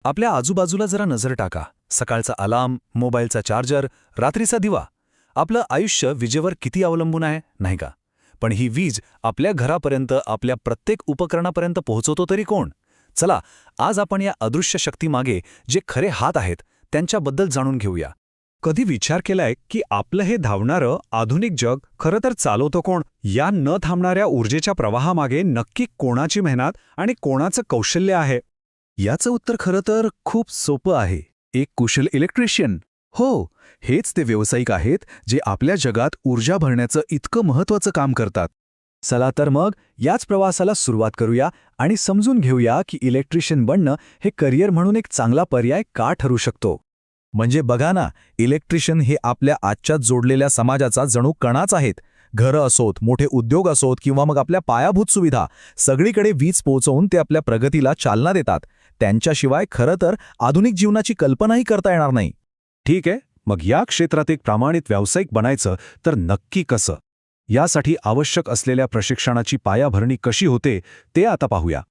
आपल्या आजूबाजूला जरा नजर टाका. सकाळचा अलार्म, मोबाईलचा चार्जर, रात्रीचा दिवा. आपलं आयुष्य विजेवर किती अवलंबून आहे, नाही का? पण ही वीज आपल्या घरापर्यंत, आपल्या प्रत्येक उपकरणापर्यंत पोहोचवतो तरी कोण? चला, आज आपण या अदृश्य शक्तीमागे जे खरे हात आहेत त्यांच्याबद्दल जाणून घेऊया. कधी विचार केलाय की आपलं हे धावणारं आधुनिक जग खरं तर चालवतं कोण? या न थांबणाऱ्या ऊर्जेच्या प्रवाहामागे नक्की कोणाची मेहनत आणि कोणाचं कौशल्य आहे? याचं उत्तर खरं तर खूप सोपं आहे. एक कुशल इलेक्ट्रिशियन. हो, हेच ते व्यावसायिक आहेत जे आपल्या जगात ऊर्जा भरण्याचं इतकं महत्त्वाचं काम करतात. चला तर मग याच प्रवासाला सुरुवात करूया आणि समजून घेऊया की इलेक्ट्रिशियन बनणं हे करिअर म्हणून एक चांगला पर्याय का ठरू शकतो. म्हणजे बघा ना, इलेक्ट्रिशियन हे आपल्या आजच्या जोडलेल्या समाजाचा जणू कणाच आहेत. घरं असोत, मोठे उद्योग असोत किंवा मग आपल्या पायाभूत सुविधा, सगळीकडे वीज पोहोचवून ते आपल्या प्रगतीला चालना देतात. त्यांच्याशिवाय खरं तर आधुनिक जीवनाची कल्पनाही करता येणार नाही. ठीक आहे, मग या क्षेत्रात एक प्रामाणिक व्यावसायिक बनायचं तर नक्की कसं? यासाठी आवश्यक असलेल्या प्रशिक्षणाची पायाभरणी कशी होते ते आता पाहूया.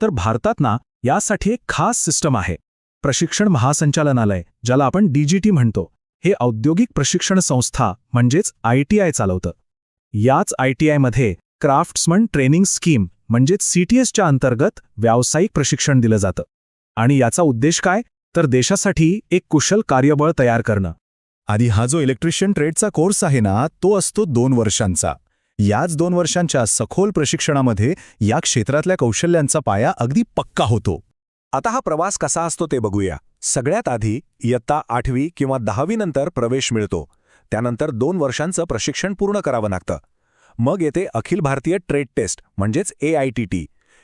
तर भारतात ना यासाठी एक खास सिस्टम आहे. प्रशिक्षण महासंचालनालय, ज्याला आपण DGT म्हणतो, हे औद्योगिक प्रशिक्षण संस्था म्हणजेच ITI चालवतं. याच ITIमध्ये क्राफ्ट्समन ट्रेनिंग स्कीम म्हणजेच CTSच्या अंतर्गत व्यावसायिक प्रशिक्षण दिलं जातं. आणि याचा उद्देश काय? तर देशासाठी एक कुशल कार्यबळ तयार करणं. आधी हा जो इलेक्ट्रिशियन ट्रेडचा कोर्स आहे ना, तो असतो 2 वर्षांचा. याच 2 वर्षांच्या सखोल प्रशिक्षणामध्ये या क्षेत्रातल्या कौशल्यांचा पाया अगदी पक्का होतो. आता हा प्रवास कसा असतो ते बघूया. सगळ्यात आधी इयत्ता 8वी किंवा 10वी नंतर प्रवेश मिळतो. त्यानंतर 2 वर्षांचं प्रशिक्षण पूर्ण करावं लागतं. मग येते अखिल भारतीय ट्रेड टेस्ट म्हणजेच AITT.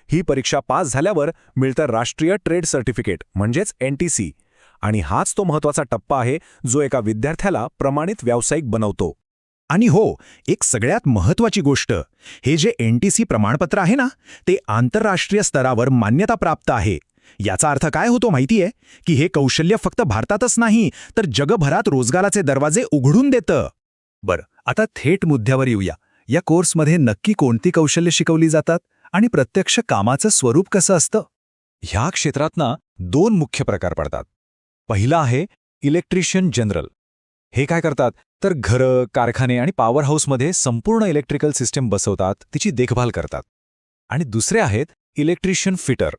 ही परीक्षा पास झाल्यावर मिळतं राष्ट्रीय ट्रेड सर्टिफिकेट म्हणजेच NTC. आणि हाच तो महत्त्वाचा टप्पा आहे जो एका विद्यार्थ्याला प्रमाणित व्यावसायिक बनवतो. आणि हो, एक सगळ्यात महत्त्वाची गोष्ट, हे जे NTC प्रमाणपत्र आहे ना, ते आंतरराष्ट्रीय स्तरावर मान्यता प्राप्त आहे. याचा अर्थ काय होतो माहितीये? की हे कौशल्य फक्त भारतातच नाही, तर जगभरात रोजगाराचे दरवाजे उघडून देतं. बरं, आता थेट मुद्द्यावर येऊया. या कोर्समध्ये नक्की कोणती कौशल्य शिकवली जातात आणि प्रत्यक्ष कामाचं स्वरूप कसं असतं? ह्या क्षेत्रात ना 2 मुख्य प्रकार पडतात. पहिला आहे इलेक्ट्रिशियन जनरल. हे काय करतात तर घरं, कारखाने आणि पॉवर हाऊसमध्ये संपूर्ण इलेक्ट्रिकल सिस्टीम बसवतात, तिची देखभाल करतात. आणि दुसरे आहेत इलेक्ट्रिशियन फिटर.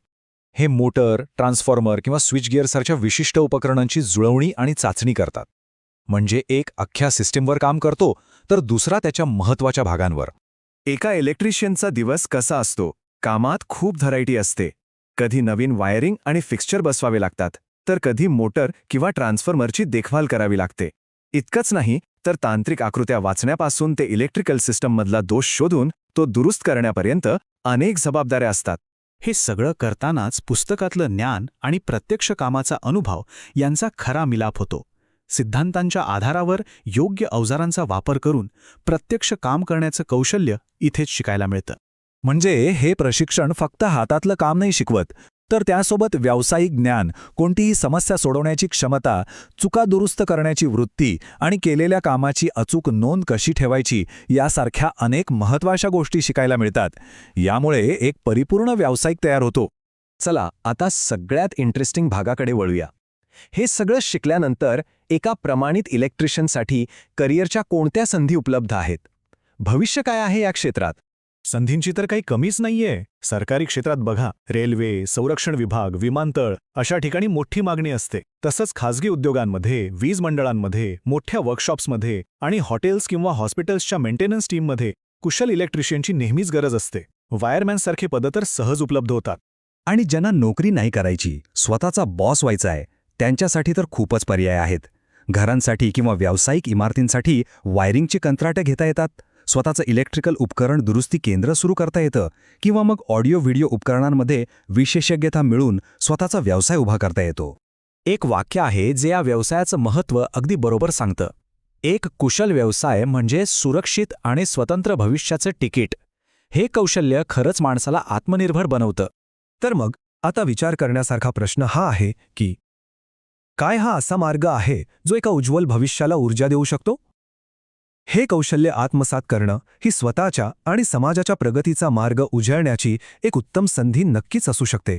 हे मोटर, ट्रान्सफॉर्मर किंवा स्विच गिअरसारख्या विशिष्ट उपकरणांची जुळवणी आणि चाचणी करतात. म्हणजे एक अख्ख्या सिस्टीमवर काम करतो, तर दुसरा त्याच्या महत्त्वाच्या भागांवर. एका इलेक्ट्रिशियनचा दिवस कसा असतो? कामात खूप व्हरायटी असते. कधी नवीन वायरिंग आणि फिक्स्चर बसवावे लागतात, तर कधी मोटर किंवा ट्रान्सफॉर्मरची देखभाल करावी लागते. इतकंच नाही तर तांत्रिक आकृत्या वाचण्यापासून ते इलेक्ट्रिकल सिस्टममधला दोष शोधून तो दुरुस्त करण्यापर्यंत अनेक जबाबदाऱ्या असतात. हे सगळं करतानाच पुस्तकातलं ज्ञान आणि प्रत्यक्ष कामाचा अनुभव यांचा खरा मिलाप होतो. सिद्धांतांच्या आधारावर योग्य अवजारांचा वापर करून प्रत्यक्ष काम करण्याचं कौशल्य इथेच शिकायला मिळतं. म्हणजे हे प्रशिक्षण फक्त हातातलं काम नाही शिकवत, तर त्यासोबत व्यावसायिक ज्ञान, कोणतीही समस्या सोडवण्याची क्षमता, चुका दुरुस्त करण्याची वृत्ती आणि केलेल्या कामाची अचूक नोंद कशी ठेवायची यासारख्या अनेक महत्त्वाच्या गोष्टी शिकायला मिळतात. यामुळे एक परिपूर्ण व्यावसायिक तयार होतो. चला आता सगळ्यात इंटरेस्टिंग भागाकडे वळूया. हे सगळं शिकल्यानंतर एका प्रमाणित इलेक्ट्रिशियनसाठी करिअरच्या कोणत्या संधी उपलब्ध आहेत? भविष्य काय आहे या क्षेत्रात? संधींची तर काही कमीच नाहीये. सरकारी क्षेत्रात बघा, रेल्वे, संरक्षण विभाग, विमानतळ अशा ठिकाणी मोठी मागणी असते. तसंच खासगी उद्योगांमध्ये, वीज मंडळांमध्ये, मोठ्या वर्कशॉप्समध्ये आणि हॉटेल्स किंवा हॉस्पिटल्सच्या मेंटेनन्स टीममध्ये कुशल इलेक्ट्रिशियनची नेहमीच गरज असते. वायरमॅनसारखे पद तर सहज उपलब्ध होतात. आणि ज्यांना नोकरी नाही करायची, स्वतःचा बॉस व्हायचा आहे, त्यांच्यासाठी तर खूपच पर्याय आहेत. घरांसाठी किंवा व्यावसायिक इमारतींसाठी वायरिंगची कंत्राटे घेता येतात. स्वतःचं इलेक्ट्रिकल उपकरण दुरुस्ती केंद्र सुरू करता येतं किंवा मग ऑडिओ व्हिडिओ उपकरणांमध्ये विशेषज्ञता मिळून स्वतःचा व्यवसाय उभा करता येतो. एक वाक्य आहे जे या व्यवसायाचं महत्त्व अगदी बरोबर सांगतं. एक कुशल व्यवसाय म्हणजे सुरक्षित आणि स्वतंत्र भविष्याचं तिकीट. हे कौशल्य खरंच माणसाला आत्मनिर्भर बनवतं. तर मग आता विचार करण्यासारखा प्रश्न हा आहे की काय हा असा मार्ग आहे जो एका उज्ज्वल भविष्याला ऊर्जा देऊ शकतो? हे कौशल्य आत्मसात करणं ही स्वतःच्या आणि समाजाच्या प्रगतीचा मार्ग उजळण्याची एक उत्तम संधी नक्कीच असू शकते.